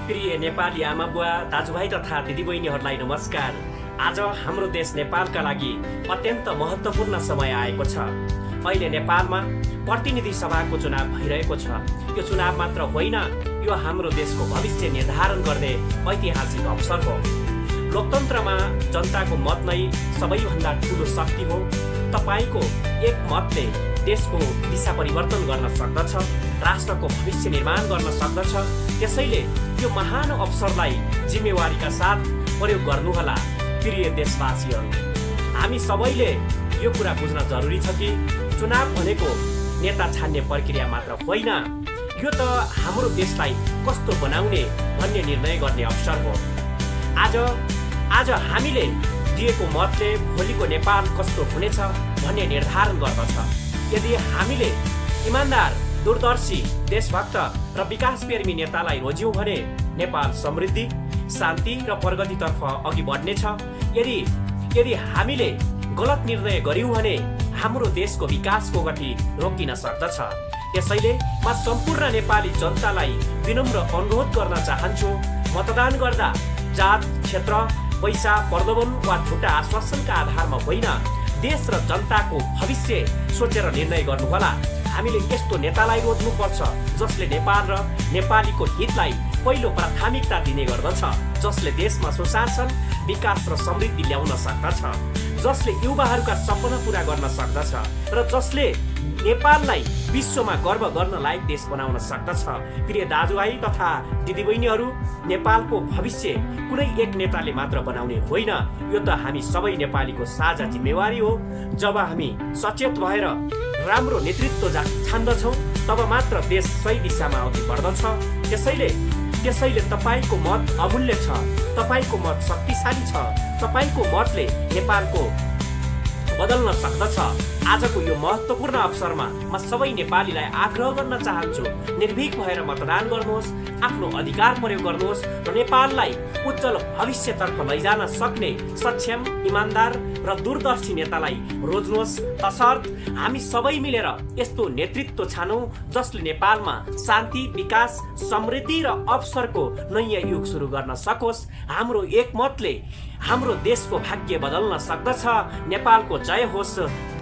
प्रिय नेपाली आमा बुवा दाजुभाइ तथा दिदीबहिनीहरूलाई नमस्कार। आज हाम्रो देश नेपालका लागि अत्यन्त महत्त्वपूर्ण समय आएको छ। अहिले नेपालमा प्रतिनिधि सभाको चुनाव भइरहेको छ। यो चुनाव मात्र होइन, यो हाम्रो देशको भविष्य निर्धारण गर्ने ऐतिहासिक अवसर हो। लोकतन्त्रमा जनताको मत नै सबैभन्दा ठुलो शक्ति हो। तपाईको एक मतले देशको दिशा परिवर्तन गर्न सक्दछ, राष्ट्रको भविष्य निर्माण गर्न सक्दछ। त्यसैले यो महान अवसरलाई जिम्मेवारीका साथ प्रयोग गर्नुहोला। प्रिय देशवासीहरू, हामी सबैले यो कुरा बुझ्न जरुरी छ कि चुनाव भनेको नेता छान्ने प्रक्रिया मात्र होइन, यो त हाम्रो देशलाई कस्तो बनाउने भन्ने निर्णय गर्ने अवसर हो। आज हामीले दिएको मतले भोलिको नेपाल कस्तो हुनेछ भन्ने निर्धारण गर्दछ। यदि हामीले इमान्दार, दूरदर्शी, देशभक्त र विकासप्रेमी नेतालाई रोज्यौँ भने नेपाल समृद्धि, शान्ति र प्रगतितर्फ अघि बढ्नेछ। यदि हामीले गलत निर्णय गर्यौँ भने हाम्रो देशको विकासको गति रोकिन सक्दछ। त्यसैले म सम्पूर्ण नेपाली जनतालाई विनम्र अनुरोध गर्न चाहन्छु, मतदान गर्दा जात, क्षेत्र, पैसा, प्रलोभन वा झुटा आश्वासनका आधारमा होइन, देश र जनताको भविष्य सोचेर निर्णय गर्नुहोला। हामीले यस्तो नेतालाई रोज्नुपर्छ जसले नेपाल र नेपालीको हितलाई पहिलो प्राथमिकता दिने गर्दछ, जसले देशमा सुशासन, विकास र समृद्धि ल्याउन सक्दछ, जसले युवाहरूका सपना पूरा गर्न सक्दछ र जसले नेपाललाई विश्वमा गर्व गर्न लायक देश बनाउन सक्दछ। प्रिय दाजुभाइ तथा दिदीबहिनीहरू, नेपालको भविष्य कुनै एक नेताले मात्र बनाउने होइन, यो त हामी सबै नेपालीको साझा जिम्मेवारी हो। जब हामी सचेत भएर राम्रो नेतृत्व छान्दछौँ तब मात्र देश सही दिशामा अघि बढ्दछ। त्यसैले तपाईको मत अमूल्य छ, तपाईको मत शक्तिशाली छ, तपाईको मतले नेपालको बदल्न सक्दछ। आजको यो महत्त्वपूर्ण अवसरमा म सबै नेपालीलाई आग्रह गर्न चाहन्छु, निर्भीक भएर मतदान गर्नुहोस्, आफ्नो अधिकार प्रयोग गर्नुहोस् र नेपाललाई उज्जवल भविष्यतर्फ लैजान सक्ने सक्षम, इमान्दार र दूरदर्शी नेतालाई रोज्नुहोस्। तसर्थ हामी सबै मिलेर यस्तो नेतृत्व छानौँ जसले नेपालमा शान्ति, विकास, समृद्धि र अवसरको नयाँ युग सुरु गर्न सकोस्। हाम्रो एक मतले हाम्रो देशको भाग्य बदल्न सक्दछ। नेपालको जय होस्।